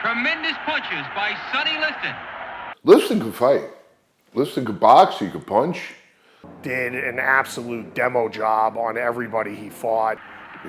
Tremendous punches by Sonny Liston. Liston could fight. Liston could box, he could punch. Did an absolute demo job on everybody he fought.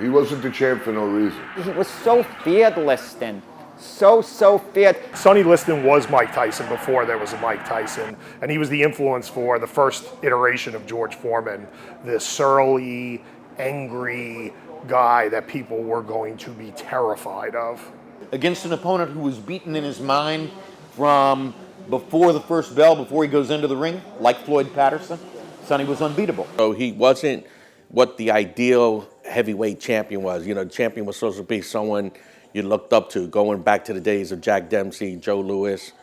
He wasn't the champ for no reason. He was so feared, Liston. So feared. Sonny Liston was Mike Tyson before there was a Mike Tyson, and he was the influence for the first iteration of George Foreman, this surly, angry guy that people were going to be terrified of. Against an opponent who was beaten in his mind from before the first bell, before he goes into the ring, like Floyd Patterson, Sonny was unbeatable. So he wasn't what the ideal heavyweight champion was. You know, the champion was supposed to be someone you looked up to, going back to the days of Jack Dempsey, Joe Louis,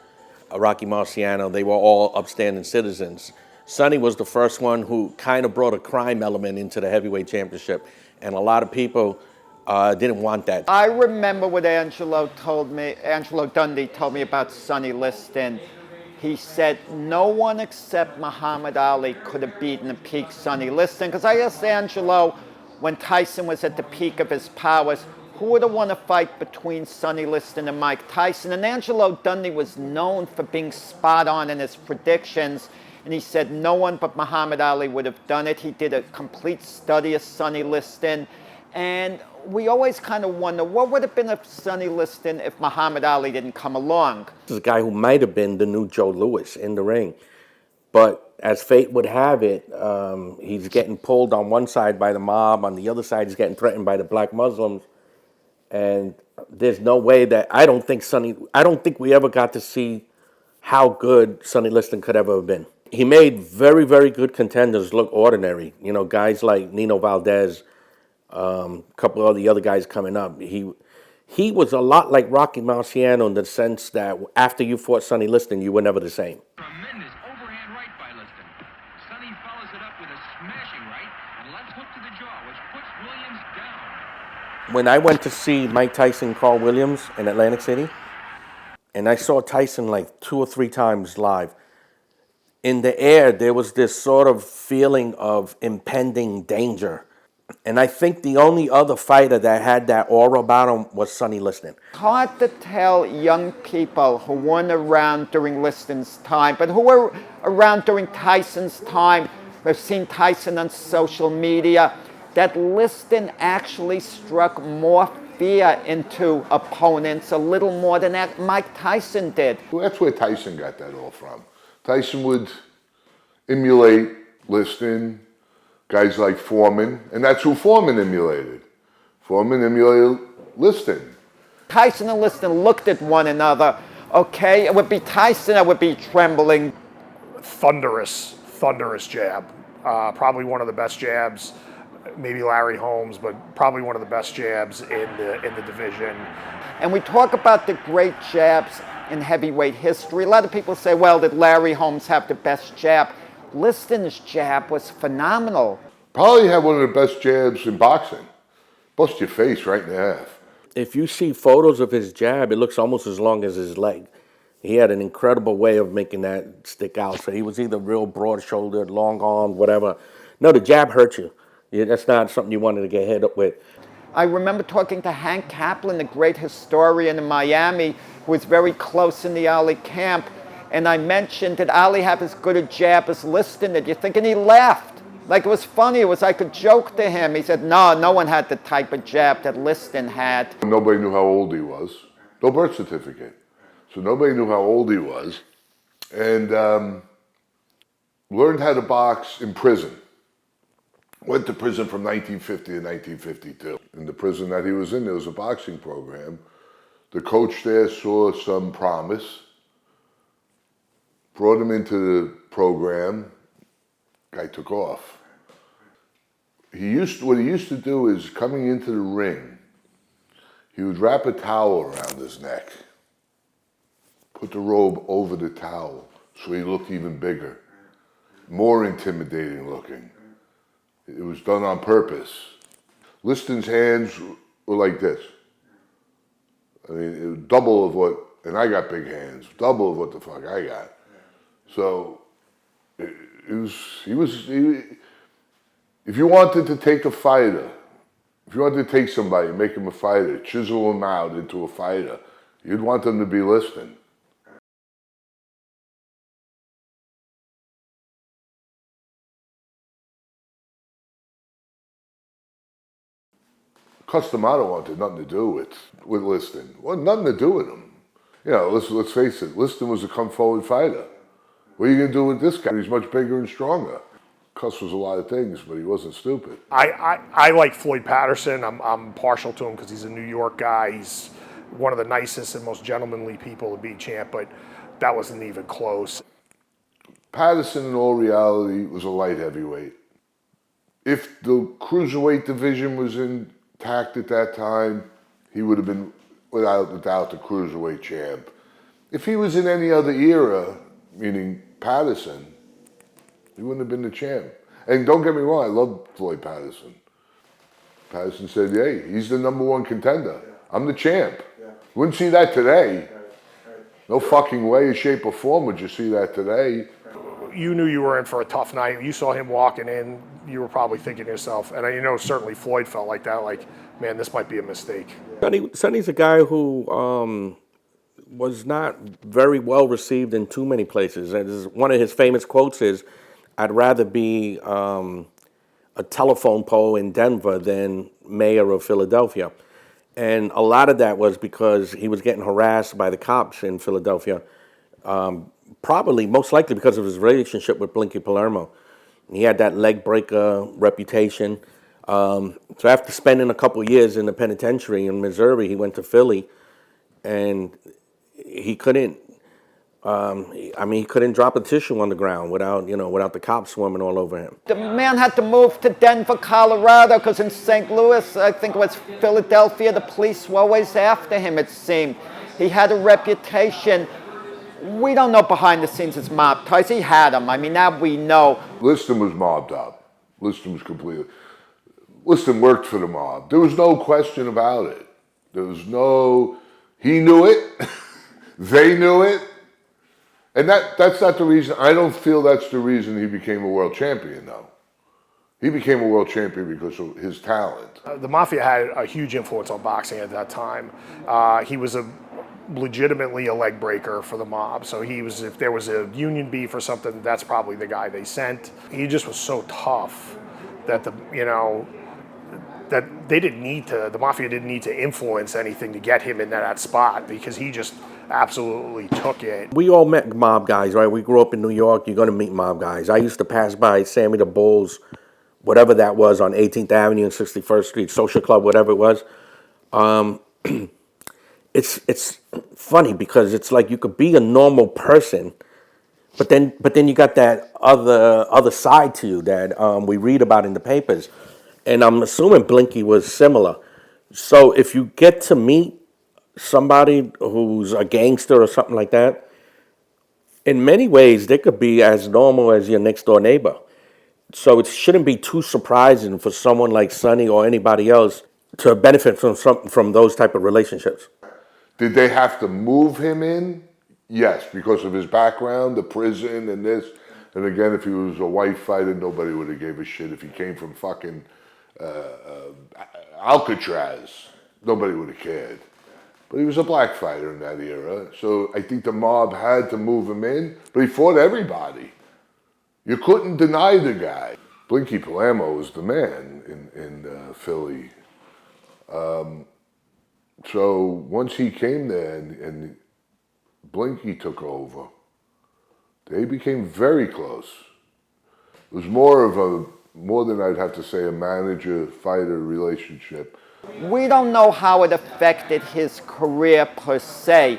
Rocky Marciano. They were all upstanding citizens. Sonny was the first one who kind of brought a crime element into the heavyweight championship, and a lot of people didn't want that. I remember what Angelo Dundee told me about Sonny Liston. He said no one except Muhammad Ali could have beaten the peak Sonny Liston. Because I asked Angelo, when Tyson was at the peak of his powers, who would have won a fight between Sonny Liston and Mike Tyson? And Angelo Dundee was known for being spot on in his predictions. And he said no one but Muhammad Ali would have done it. He did a complete study of Sonny Liston. And we always kind of wonder, what would have been of Sonny Liston if Muhammad Ali didn't come along? This is a guy who might have been the new Joe Louis in the ring. But as fate would have it, he's getting pulled on one side by the mob. On the other side, he's getting threatened by the black Muslims. And there's no way that, I don't think we ever got to see how good Sonny Liston could ever have been. He made very, very good contenders look ordinary. You know, guys like Nino Valdez, a couple of the other guys coming up. He was a lot like Rocky Marciano in the sense that after you fought Sonny Liston, you were never the same. Tremendous overhand right by Liston. Sonny follows it up with a smashing right and left hook to the jaw, which puts Williams down. When I went to see Mike Tyson, Carl Williams in Atlantic City, and I saw Tyson like 2 or 3 times live, in the air there was this sort of feeling of impending danger. And I think the only other fighter that had that aura about him was Sonny Liston. Hard to tell young people who weren't around during Liston's time, but who were around during Tyson's time, who've seen Tyson on social media, that Liston actually struck more fear into opponents, a little more than that Mike Tyson did. Well, that's where Tyson got that all from. Tyson would emulate Liston, guys like Foreman, and that's who Foreman emulated. Foreman emulated Liston. Tyson and Liston looked at one another. Okay, it would be Tyson, I would be trembling. Thunderous jab. Probably one of the best jabs, maybe Larry Holmes, but probably one of the best jabs in the division. And we talk about the great jabs in heavyweight history. A lot of people say, well, did Larry Holmes have the best jab? Liston's jab was phenomenal. Probably had one of the best jabs in boxing. Bust your face right in half. If you see photos of his jab, it looks almost as long as his leg. He had an incredible way of making that stick out. So he was either real broad-shouldered, long-armed, whatever. No, the jab hurt you. That's not something you wanted to get hit up with. I remember talking to Hank Kaplan, the great historian in Miami, who was very close in the Ali camp. And I mentioned, did Ali have as good a jab as Liston? Did you think? And he laughed. Like it was funny. It was like a joke to him. He said, no one had the type of jab that Liston had. Nobody knew how old he was. No birth certificate. So nobody knew how old he was. And learned how to box in prison. Went to prison from 1950 to 1952. In the prison that he was in, there was a boxing program. The coach there saw some promise, brought him into the program. Guy took off. What he used to do is, coming into the ring, he would wrap a towel around his neck, put the robe over the towel so he looked even bigger, more intimidating looking. It was done on purpose. Liston's hands were like this. I mean, it was double of what, and I got big hands, double of what the fuck I got. So, if you wanted to take a fighter, if you wanted to take somebody and make him a fighter, chisel him out into a fighter, You'd want them to be Liston. Customato wanted nothing to do with Liston. Well, nothing to do with him. You know, let's face it, Liston was a come-forward fighter. What are you going to do with this guy? He's much bigger and stronger. Cuss was a lot of things, but he wasn't stupid. I like Floyd Patterson. I'm partial to him because he's a New York guy. He's one of the nicest and most gentlemanly people to be champ, but that wasn't even close. Patterson, in all reality, was a light heavyweight. If the cruiserweight division was intact at that time, he would have been, without a doubt, the cruiserweight champ. If he was in any other era, meaning Patterson, he wouldn't have been the champ. And don't get me wrong, I love Floyd Patterson. Patterson said, hey, he's the #1 contender. I'm the champ. Wouldn't see that today. No fucking way, shape, or form would you see that today. You knew you were in for a tough night. You saw him walking in, you were probably thinking to yourself, and you know certainly Floyd felt like that, like, man, this might be a mistake. Sonny's a guy who was not very well received in too many places. And one of his famous quotes is, I'd rather be a telephone pole in Denver than mayor of Philadelphia. And a lot of that was because he was getting harassed by the cops in Philadelphia, probably, most likely because of his relationship with Blinky Palermo. He had that leg breaker reputation. So after spending a couple of years in the penitentiary in Missouri, he went to Philly, and he couldn't. He couldn't drop a tissue on the ground without the cops swarming all over him. The man had to move to Denver, Colorado, because in St. Louis, I think it was Philadelphia, the police were always after him, it seemed. He had a reputation. We don't know behind the scenes his mob ties. He had them. I mean, now we know. Liston was mobbed up. Liston was completely. Liston worked for the mob. There was no question about it. He knew it. They knew it. And that's not the reason. I don't feel that's the reason he became a world champion, though. He became a world champion because of his talent. The Mafia had a huge influence on boxing at that time. He was legitimately a leg breaker for the mob. So if there was a union beef or something, that's probably the guy they sent. He just was so tough that the Mafia didn't need to influence anything to get him in that spot, because he just absolutely took it. We all met mob guys, right? We grew up in New York. You're going to meet mob guys. I used to pass by Sammy the Bull's, whatever that was, on 18th Avenue and 61st Street, Social Club, whatever it was. It's funny because it's like you could be a normal person, but then you got that other side to you that we read about in the papers. And I'm assuming Blinky was similar. So if you get to meet somebody who's a gangster or something like that, in many ways they could be as normal as your next door neighbor. So it shouldn't be too surprising for someone like Sonny or anybody else to benefit from those type of relationships. Did they have to move him in? Yes, because of his background, the prison and this. And again, if he was a white fighter, nobody would have gave a shit. If he came from fucking Alcatraz, nobody would have cared. But he was a black fighter in that era, so I think the mob had to move him in, but he fought everybody. You couldn't deny the guy. Blinky Palermo was the man in Philly. So once he came there and Blinky took over, they became very close. It was more than I'd have to say a manager-fighter relationship. We don't know how it affected his career per se.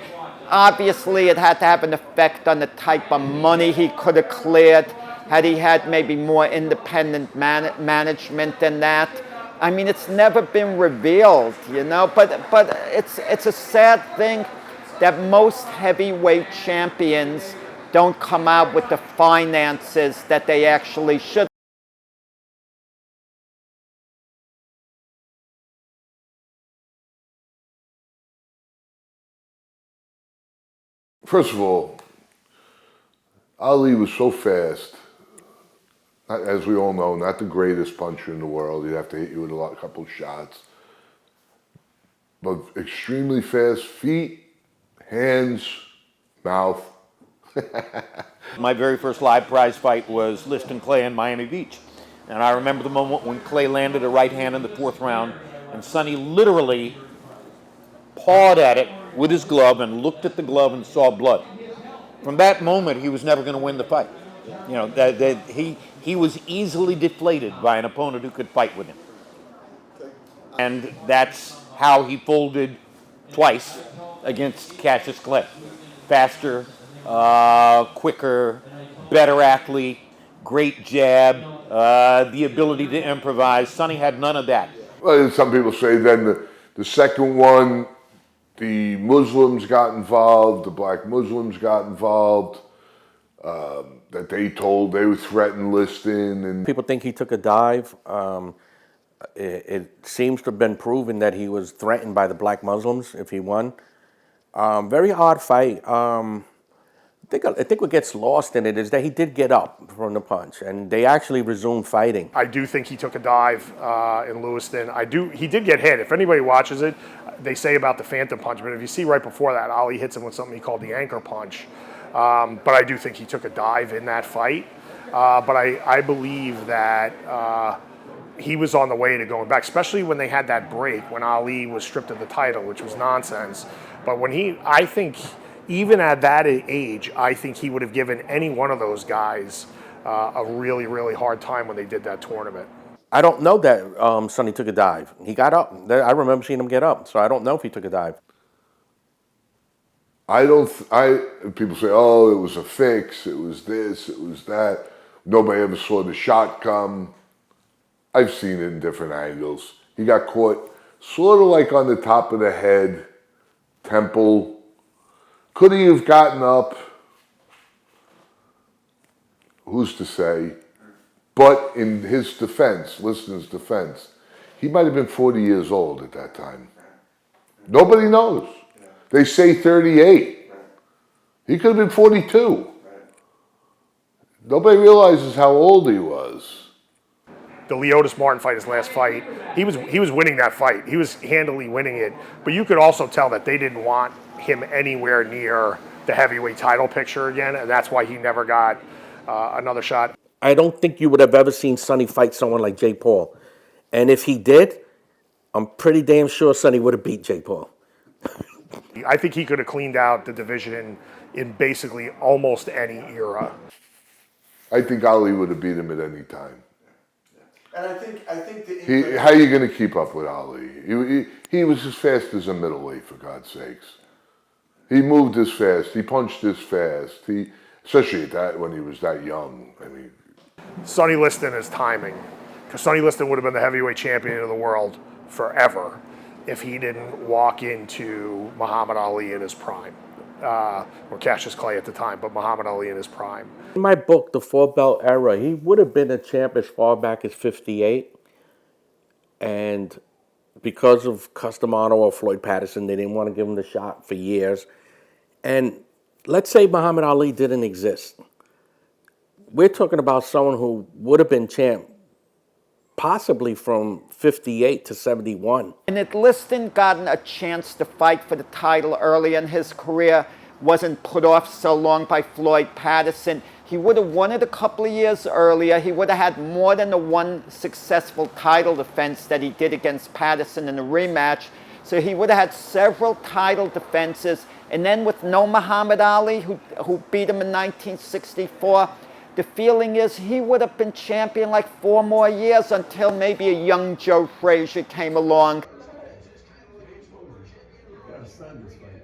Obviously, it had to have an effect on the type of money he could have cleared had he had maybe more independent management than that. I mean, it's never been revealed, but it's a sad thing that most heavyweight champions don't come out with the finances that they actually should. First of all, Ali was so fast. As we all know, not the greatest puncher in the world. He'd have to hit you with a couple shots. But extremely fast feet, Hands, mouth. My very first live prize fight was Liston Clay in Miami Beach. And I remember the moment when Clay landed a right hand in the 4th round, and Sonny literally pawed at it with his glove and looked at the glove and saw blood. From that moment, he was never going to win the fight. You know, he was easily deflated by an opponent who could fight with him. And that's how he folded twice against Cassius Clay. Faster, quicker, better athlete, great jab, the ability to improvise. Sonny had none of that. Well, some people say then the second one, the Muslims got involved, the black Muslims got involved, that they would threaten Liston. And People think he took a dive. It seems to have been proven that he was threatened by the black Muslims if he won. Very odd fight. I think what gets lost in it is that he did get up from the punch, and they actually resumed fighting. I do think he took a dive in Lewiston. He did get hit. If anybody watches it, they say about the phantom punch, but if you see right before that, Ali hits him with something he called the anchor punch. But I do think he took a dive in that fight. But I believe that he was on the way to going back, especially when they had that break when Ali was stripped of the title, which was nonsense. But I think even at that age, I think he would have given any one of those guys a really, really hard time when they did that tournament. I don't know that Sonny took a dive. He got up. I remember seeing him get up, so I don't know if he took a dive. People say, oh, it was a fix, it was this, it was that. Nobody ever saw the shot come. I've seen it in different angles. He got caught sort of like on the top of the head, temple. Could he have gotten up? Who's to say? But in his defense, Liston's defense, he might have been 40 years old at that time. Nobody knows. They say 38. He could have been 42. Nobody realizes how old he was. The Leotis Martin fight, his last fight, he was winning that fight. He was handily winning it. But you could also tell that they didn't want him anywhere near the heavyweight title picture again, and that's why he never got another shot. I don't think you would have ever seen Sonny fight someone like Jake Paul. And if he did, I'm pretty damn sure Sonny would have beat Jake Paul. I think he could have cleaned out the division in basically almost any era. I think Ali would have beat him at any time. And I think How are you going to keep up with Ali? He was as fast as a middleweight, for God's sakes. He moved as fast. He punched as fast. Especially at that when he was that young. I mean, Sonny Liston is timing, because Sonny Liston would have been the heavyweight champion of the world forever if he didn't walk into Muhammad Ali in his prime, or Cassius Clay at the time, but Muhammad Ali in his prime. In my book, The Four Belt Era, he would have been a champ as far back as 58. And because of Customano or Floyd Patterson, they didn't want to give him the shot for years. And let's say Muhammad Ali didn't exist. We're talking about someone who would have been champ possibly from 58 to 71. And if Liston gotten a chance to fight for the title early in his career, wasn't put off so long by Floyd Patterson, he would have won it a couple of years earlier. He would have had more than the one successful title defense that he did against Patterson in the rematch. So he would have had several title defenses. And then with no Muhammad Ali, who beat him in 1964, the feeling is he would have been champion like 4 more years until maybe a young Joe Frazier came along. Yeah, son is fighting.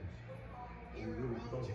He's really close.